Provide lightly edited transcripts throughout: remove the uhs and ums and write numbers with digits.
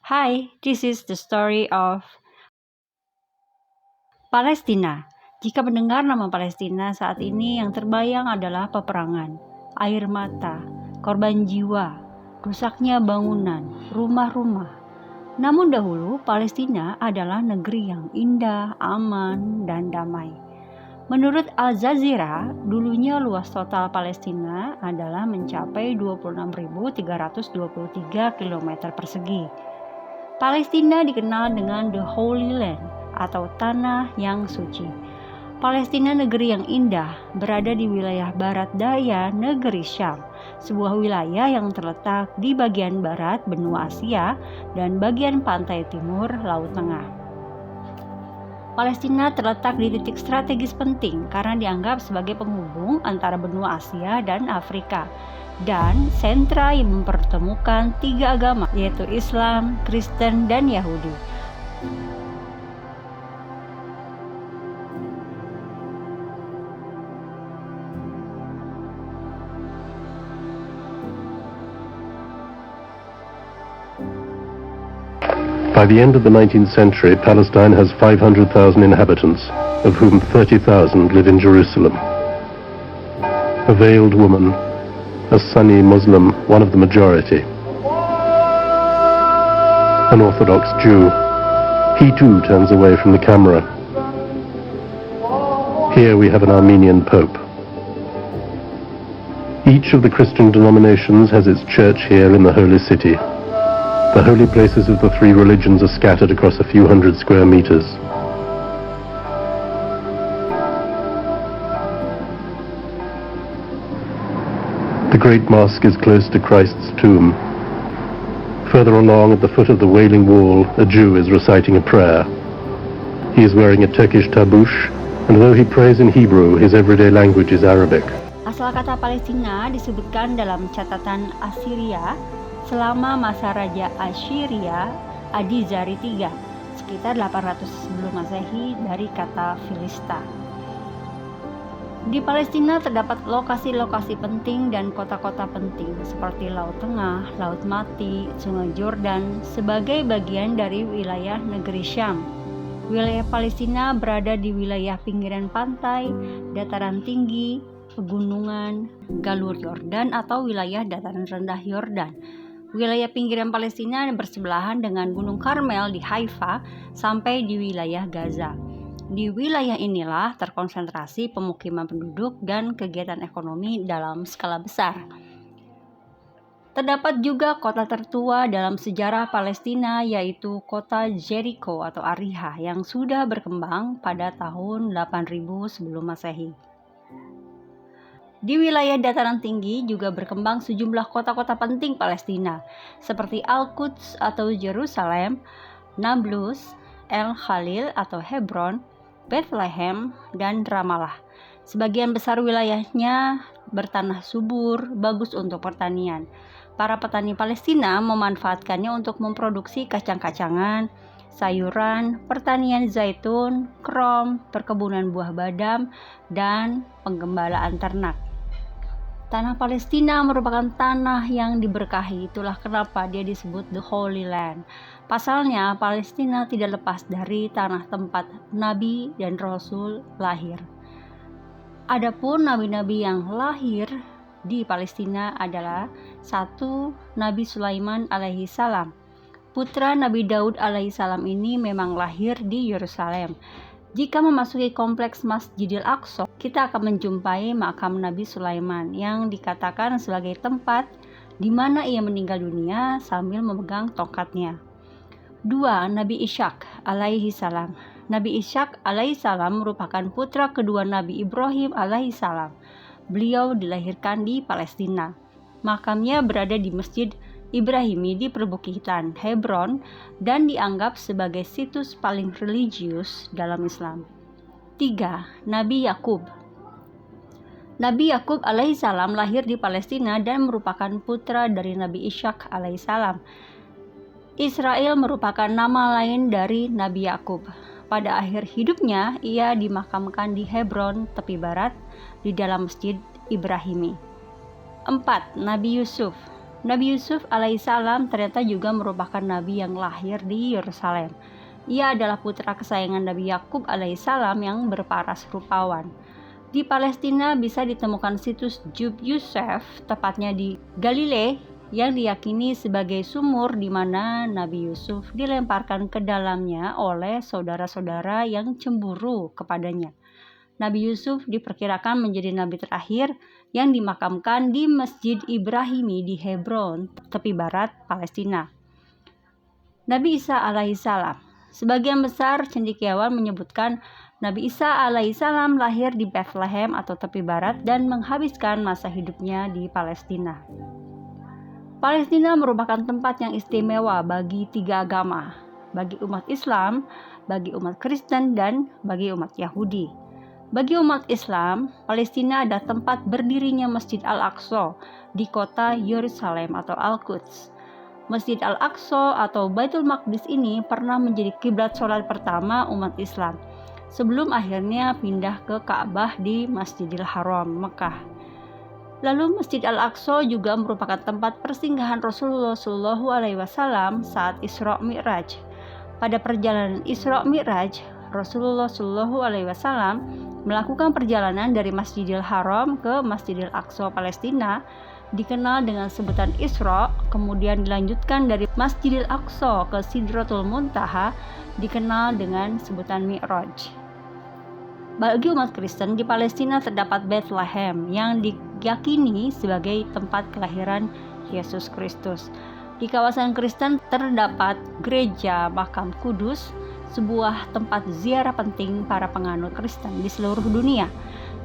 Hi, this is the story of Palestina. Jika mendengar nama Palestina saat ini yang terbayang adalah peperangan, air mata, korban jiwa, rusaknya bangunan, rumah-rumah. Namun dahulu Palestina adalah negeri yang indah, aman, dan damai. Menurut Al Jazeera, dulunya luas total Palestina adalah mencapai 26.323 km persegi. Palestina dikenal dengan The Holy Land atau Tanah yang Suci. Palestina negeri yang indah berada di wilayah barat daya negeri Syam, sebuah wilayah yang terletak di bagian barat benua Asia dan bagian pantai timur Laut Tengah. Palestina terletak di titik strategis penting karena dianggap sebagai penghubung antara benua Asia dan Afrika dan sentra yang mempertemukan tiga agama yaitu Islam, Kristen, dan Yahudi. By the end of the 19th century, Palestine has 500,000 inhabitants, of whom 30,000 live in Jerusalem. A veiled woman, a Sunni Muslim, one of the majority. An Orthodox Jew. He too turns away from the camera. Here we have an Armenian Pope. Each of the Christian denominations has its church here in the Holy City. The holy places of the three religions are scattered across a few hundred square meters. The Great Mosque is close to Christ's tomb. Further along, at the foot of the Wailing Wall, a Jew is reciting a prayer. He is wearing a Turkish tabush, and though he prays in Hebrew, his everyday language is Arabic. Asal kata Palestina disebutkan dalam catatan Assyria selama masa Raja Assyria Adi-Zari III, sekitar 800 sebelum Masehi dari kata Filista. Di Palestina terdapat lokasi-lokasi penting dan kota-kota penting seperti Laut Tengah, Laut Mati, Sungai Jordan sebagai bagian dari wilayah negeri Syam. Wilayah Palestina berada di wilayah pinggiran pantai, dataran tinggi, pegunungan, galur Yordan atau wilayah dataran rendah Yordan. Wilayah pinggiran Palestina bersebelahan dengan Gunung Karmel di Haifa sampai di wilayah Gaza. Di wilayah inilah terkonsentrasi pemukiman penduduk dan kegiatan ekonomi dalam skala besar. Terdapat juga kota tertua dalam sejarah Palestina yaitu kota Jericho atau Ariha yang sudah berkembang pada tahun 8000 sebelum Masehi. Di wilayah dataran tinggi juga berkembang sejumlah kota-kota penting Palestina seperti Al-Quds atau Yerusalem, Nablus, El-Khalil atau Hebron, Bethlehem, dan Ramallah. Sebagian besar wilayahnya bertanah subur, bagus untuk pertanian. Para petani Palestina memanfaatkannya untuk memproduksi kacang-kacangan, sayuran, pertanian zaitun, krom, perkebunan buah badam, dan penggembalaan ternak. Tanah Palestina merupakan tanah yang diberkahi, itulah kenapa dia disebut The Holy Land. Pasalnya, Palestina tidak lepas dari tanah tempat Nabi dan Rasul lahir. Adapun nabi-nabi yang lahir di Palestina adalah satu, Nabi Sulaiman alaihi salam. Putra Nabi Daud alaihi salam ini memang lahir di Yerusalem. Jika memasuki kompleks Masjidil Aqsa, kita akan menjumpai makam Nabi Sulaiman yang dikatakan sebagai tempat di mana ia meninggal dunia sambil memegang tongkatnya. 2. Nabi Ishak alaihi salam. Nabi Ishak alaihi salam merupakan putra kedua Nabi Ibrahim alaihi salam. Beliau dilahirkan di Palestina. Makamnya berada di Masjid Ibrahimi di perbukitan Hebron dan dianggap sebagai situs paling religius dalam Islam. 3. Nabi Yakub. Nabi Yakub alaihissalam lahir di Palestina dan merupakan putra dari Nabi Ishak alaihissalam. Israel merupakan nama lain dari Nabi Yakub. Pada akhir hidupnya, ia dimakamkan di Hebron, tepi barat, di dalam Masjid Ibrahimi. 4. Nabi Yusuf. Nabi Yusuf alaihissalam ternyata juga merupakan nabi yang lahir di Yerusalem. Ia adalah putra kesayangan Nabi Yakub alaihissalam yang berparas rupawan. Di Palestina bisa ditemukan situs Jub Yusuf, tepatnya di Galilea, yang diyakini sebagai sumur di mana Nabi Yusuf dilemparkan ke dalamnya oleh saudara-saudara yang cemburu kepadanya. Nabi Yusuf diperkirakan menjadi nabi terakhir yang dimakamkan di Masjid Ibrahimi di Hebron, tepi barat Palestina. Nabi Isa alaihissalam. Sebagian besar cendekiawan menyebutkan Nabi Isa alaihissalam lahir di Bethlehem atau tepi barat dan menghabiskan masa hidupnya di Palestina. Palestina merupakan tempat yang istimewa bagi 3 agama, bagi umat Islam, bagi umat Kristen, dan bagi umat Yahudi. Bagi umat Islam, Palestina adalah tempat berdirinya Masjid Al-Aqsa di kota Yerusalem atau Al-Quds. Masjid Al-Aqsa atau Baitul Maqdis ini pernah menjadi kiblat sholat pertama umat Islam sebelum akhirnya pindah ke Ka'bah di Masjidil Haram, Mekah. Lalu Masjid Al-Aqsa juga merupakan tempat persinggahan Rasulullah SAW saat Isra Mi'raj. Pada perjalanan Isra Mi'raj, Rasulullah SAW melakukan perjalanan dari Masjidil Haram ke Masjidil Aqsa Palestina, dikenal dengan sebutan Isra, kemudian dilanjutkan dari Masjidil Aqsa ke Sidratul Muntaha, dikenal dengan sebutan Mi'raj. Bagi umat Kristen di Palestina terdapat Bethlehem yang diyakini sebagai tempat kelahiran Yesus Kristus. Di kawasan Kristen terdapat gereja Makam Kudus, sebuah tempat ziarah penting para penganut Kristen di seluruh dunia.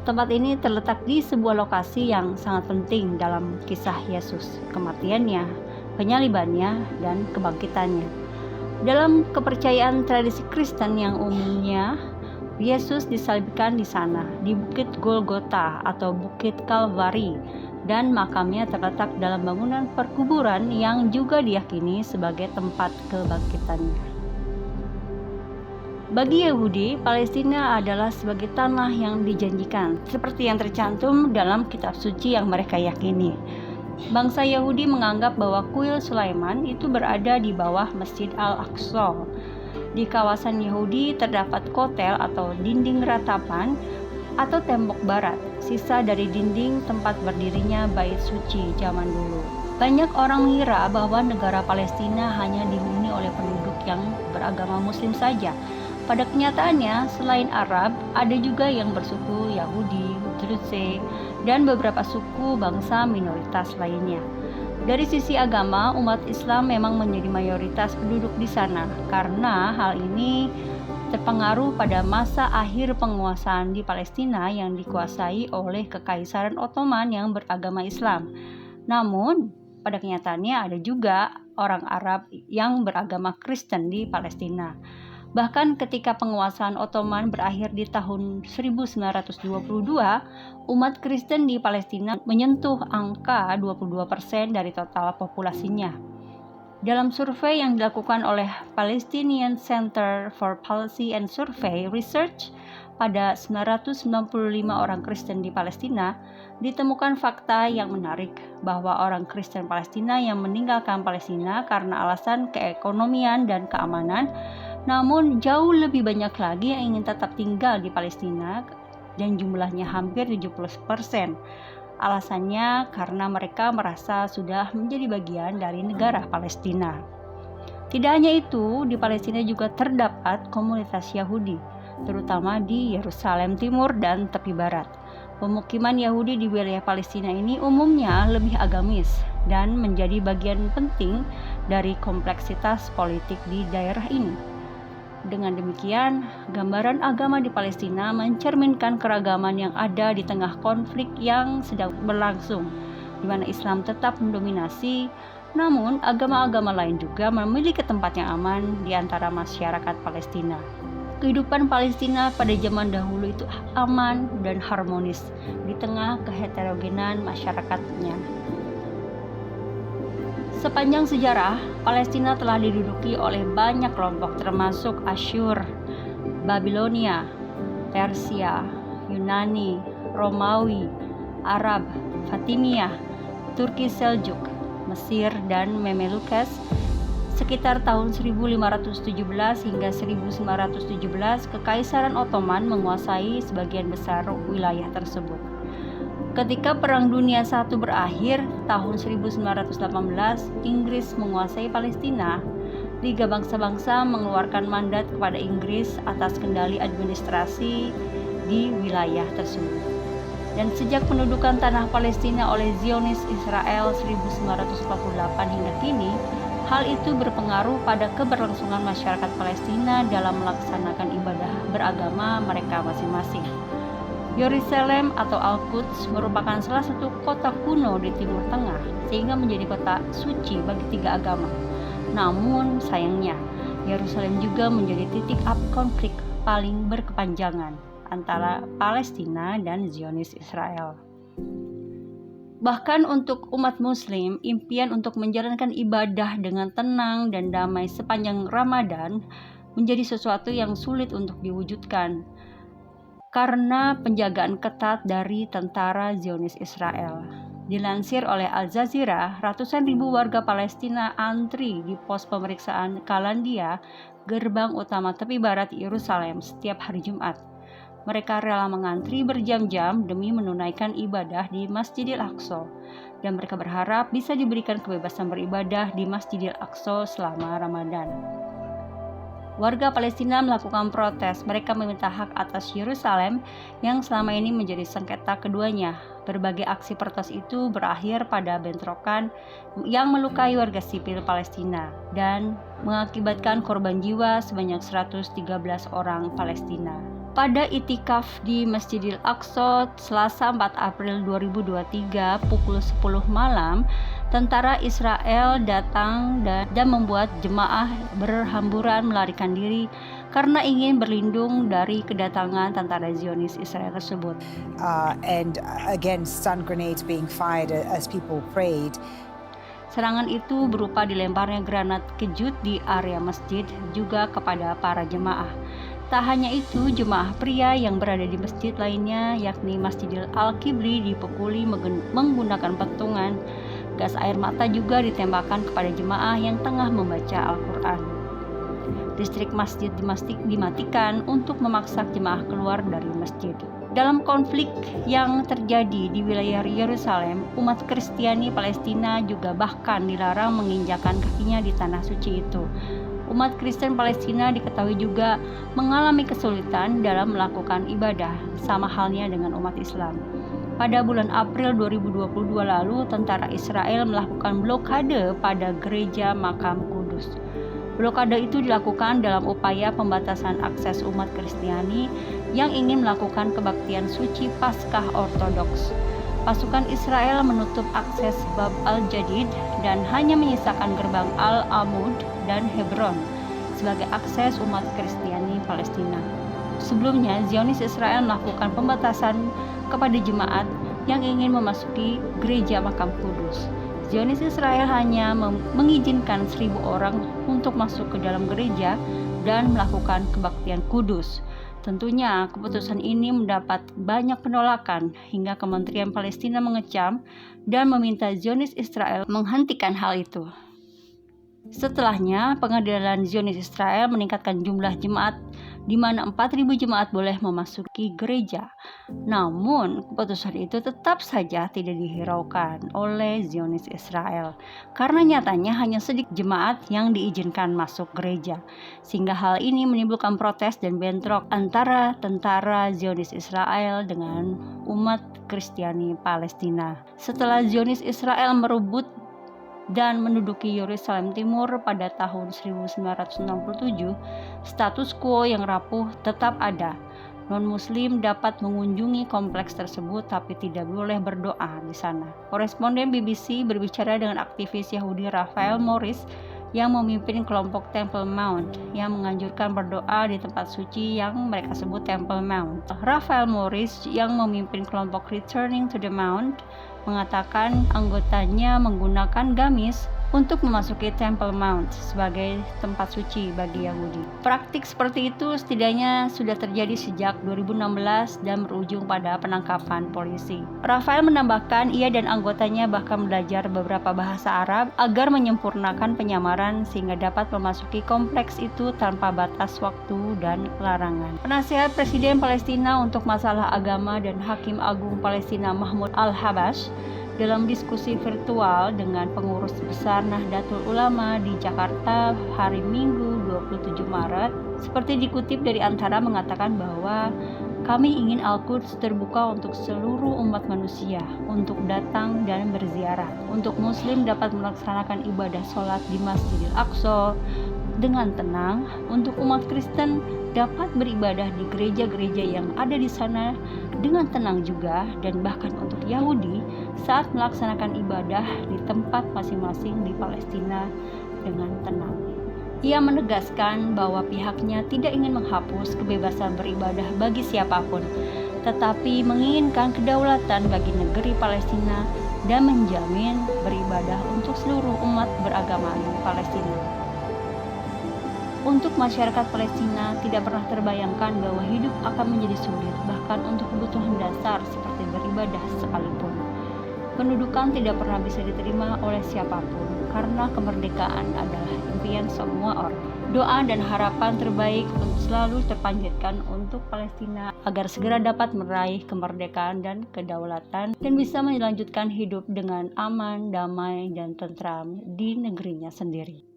Tempat ini terletak di sebuah lokasi yang sangat penting dalam kisah Yesus, kematiannya, penyalibannya, dan kebangkitannya. Dalam kepercayaan tradisi Kristen yang umumnya, Yesus disalibkan di sana, di Bukit Golgota atau Bukit Kalvari, dan makamnya terletak dalam bangunan perkuburan yang juga diyakini sebagai tempat kebangkitannya. Bagi Yahudi, Palestina adalah sebagai tanah yang dijanjikan, seperti yang tercantum dalam kitab suci yang mereka yakini. Bangsa Yahudi menganggap bahwa kuil Sulaiman itu berada di bawah Masjid Al-Aqsa. Di kawasan Yahudi terdapat kotel atau dinding ratapan atau tembok barat, sisa dari dinding tempat berdirinya Bait Suci zaman dulu. Banyak orang mengira bahwa negara Palestina hanya dihuni oleh penduduk yang beragama Muslim saja. Pada kenyataannya, selain Arab, ada juga yang bersuku Yahudi, Druze, dan beberapa suku bangsa minoritas lainnya. Dari sisi agama, umat Islam memang menjadi mayoritas penduduk di sana, karena hal ini terpengaruh pada masa akhir penguasaan di Palestina yang dikuasai oleh Kekaisaran Ottoman yang beragama Islam. Namun, pada kenyataannya ada juga orang Arab yang beragama Kristen di Palestina. Bahkan ketika penguasaan Ottoman berakhir di tahun 1922, umat Kristen di Palestina menyentuh angka 22% dari total populasinya. Dalam survei yang dilakukan oleh Palestinian Center for Policy and Survey Research pada 995 orang Kristen di Palestina, ditemukan fakta yang menarik bahwa orang Kristen Palestina yang meninggalkan Palestina karena alasan keekonomian dan keamanan, namun jauh lebih banyak lagi yang ingin tetap tinggal di Palestina dan jumlahnya hampir 70%. Alasannya karena mereka merasa sudah menjadi bagian dari negara Palestina. Tidak hanya itu, di Palestina juga terdapat komunitas Yahudi, terutama di Yerusalem Timur dan tepi barat. Pemukiman Yahudi di wilayah Palestina ini umumnya lebih agamis dan menjadi bagian penting dari kompleksitas politik di daerah ini. Dengan demikian, gambaran agama di Palestina mencerminkan keragaman yang ada di tengah konflik yang sedang berlangsung, di mana Islam tetap mendominasi, namun agama-agama lain juga memiliki tempat yang aman di antara masyarakat Palestina. Kehidupan Palestina pada zaman dahulu itu aman dan harmonis di tengah keheterogenan masyarakatnya. Sepanjang sejarah, Palestina telah diduduki oleh banyak kelompok termasuk Asyur, Babilonia, Persia, Yunani, Romawi, Arab, Fatimiyah, Turki Seljuk, Mesir, dan Memelukes sekitar tahun 1517 hingga 1917, Kekaisaran Ottoman menguasai sebagian besar wilayah tersebut. Ketika Perang Dunia I berakhir tahun 1918, Inggris menguasai Palestina. Liga Bangsa-Bangsa mengeluarkan mandat kepada Inggris atas kendali administrasi di wilayah tersebut. Dan sejak pendudukan tanah Palestina oleh Zionis Israel 1948 hingga kini, hal itu berpengaruh pada keberlangsungan masyarakat Palestina dalam melaksanakan ibadah beragama mereka masing-masing. Yerusalem atau Al-Quds merupakan salah satu kota kuno di Timur Tengah, sehingga menjadi kota suci bagi tiga agama. Namun sayangnya, Yerusalem juga menjadi titik api konflik paling berkepanjangan antara Palestina dan Zionis Israel. Bahkan untuk umat Muslim, impian untuk menjalankan ibadah dengan tenang dan damai sepanjang Ramadan menjadi sesuatu yang sulit untuk diwujudkan karena penjagaan ketat dari tentara Zionis Israel. Dilansir oleh Al Jazeera, ratusan ribu warga Palestina antri di pos pemeriksaan Kalandia, gerbang utama tepi barat Yerusalem setiap hari Jumat. Mereka rela mengantri berjam-jam demi menunaikan ibadah di Masjidil Aqsa, dan mereka berharap bisa diberikan kebebasan beribadah di Masjidil Aqsa selama Ramadan. Warga Palestina melakukan protes. Mereka meminta hak atas Yerusalem yang selama ini menjadi sengketa keduanya. Berbagai aksi protes itu berakhir pada bentrokan yang melukai warga sipil Palestina dan mengakibatkan korban jiwa sebanyak 113 orang Palestina. Pada itikaf di Masjidil Aqsa Selasa 4 April 2023 pukul 10 malam, tentara Israel datang dan membuat jemaah berhamburan melarikan diri karena ingin berlindung dari kedatangan tentara Zionis Israel tersebut. And again, stun grenades being fired as people prayed. Serangan itu berupa dilemparnya granat kejut di area masjid juga kepada para jemaah. Tak hanya itu, jemaah pria yang berada di masjid lainnya, yakni Masjidil Al-Kibli, dipukuli menggunakan pentungan. Gas air mata juga ditembakkan kepada jemaah yang tengah membaca Al-Quran. Listrik masjid dimatikan untuk memaksa jemaah keluar dari masjid. Dalam konflik yang terjadi di wilayah Yerusalem, umat Kristiani Palestina juga bahkan dilarang menginjakan kakinya di tanah suci itu. Umat Kristen Palestina diketahui juga mengalami kesulitan dalam melakukan ibadah, sama halnya dengan umat Islam. Pada bulan April 2022 lalu, tentara Israel melakukan blokade pada gereja Makam Kudus. Blokade itu dilakukan dalam upaya pembatasan akses umat Kristiani yang ingin melakukan kebaktian suci Paskah Ortodoks. Pasukan Israel menutup akses Bab al-Jadid dan hanya menyisakan gerbang Al-Amud dan Hebron sebagai akses umat Kristiani Palestina. Sebelumnya, Zionis Israel melakukan pembatasan kepada jemaat yang ingin memasuki gereja Makam Kudus. Zionis Israel hanya mengizinkan 1.000 orang untuk masuk ke dalam gereja dan melakukan kebaktian kudus. Tentunya keputusan ini mendapat banyak penolakan hingga Kementerian Palestina mengecam dan meminta Zionis Israel menghentikan hal itu. Setelahnya, pengadilan Zionis Israel meningkatkan jumlah jemaat di mana 4.000 jemaat boleh memasuki gereja. Namun, keputusan itu tetap saja tidak dihiraukan oleh Zionis Israel karena nyatanya hanya sedikit jemaat yang diizinkan masuk gereja. Sehingga hal ini menimbulkan protes dan bentrok antara tentara Zionis Israel dengan umat Kristiani Palestina. Setelah Zionis Israel merebut dan menduduki Yerusalem Timur pada tahun 1967, status quo yang rapuh tetap ada. Non-Muslim dapat mengunjungi kompleks tersebut tapi tidak boleh berdoa di sana. Koresponden BBC berbicara dengan aktivis Yahudi Raphael Morris yang memimpin kelompok Temple Mount yang menganjurkan berdoa di tempat suci yang mereka sebut Temple Mount. Raphael Morris yang memimpin kelompok Returning to the Mount mengatakan anggotanya menggunakan gamis untuk memasuki Temple Mount sebagai tempat suci bagi Yahudi. Praktik seperti itu setidaknya sudah terjadi sejak 2016 dan berujung pada penangkapan polisi. Raphael menambahkan ia dan anggotanya bahkan belajar beberapa bahasa Arab agar menyempurnakan penyamaran sehingga dapat memasuki kompleks itu tanpa batas waktu dan larangan. Penasihat Presiden Palestina untuk masalah agama dan Hakim Agung Palestina Mahmud Al-Habash dalam diskusi virtual dengan pengurus besar Nahdlatul Ulama di Jakarta hari Minggu 27 Maret, seperti dikutip dari antara mengatakan bahwa kami ingin Al-Quds terbuka untuk seluruh umat manusia untuk datang dan berziarah, untuk Muslim dapat melaksanakan ibadah sholat di Masjidil Aqsa dengan tenang, untuk umat Kristen dapat beribadah di gereja-gereja yang ada di sana dengan tenang juga, dan bahkan untuk Yahudi saat melaksanakan ibadah di tempat masing-masing di Palestina dengan tenang. Ia menegaskan bahwa pihaknya tidak ingin menghapus kebebasan beribadah bagi siapapun, tetapi menginginkan kedaulatan bagi negeri Palestina dan menjamin beribadah untuk seluruh umat beragama di Palestina. Untuk masyarakat Palestina tidak pernah terbayangkan bahwa hidup akan menjadi sulit, bahkan untuk kebutuhan dasar seperti beribadah sekalipun. Pendudukan tidak pernah bisa diterima oleh siapapun, karena kemerdekaan adalah impian semua orang. Doa dan harapan terbaik selalu terpanjatkan untuk Palestina agar segera dapat meraih kemerdekaan dan kedaulatan dan bisa melanjutkan hidup dengan aman, damai, dan tentram di negerinya sendiri.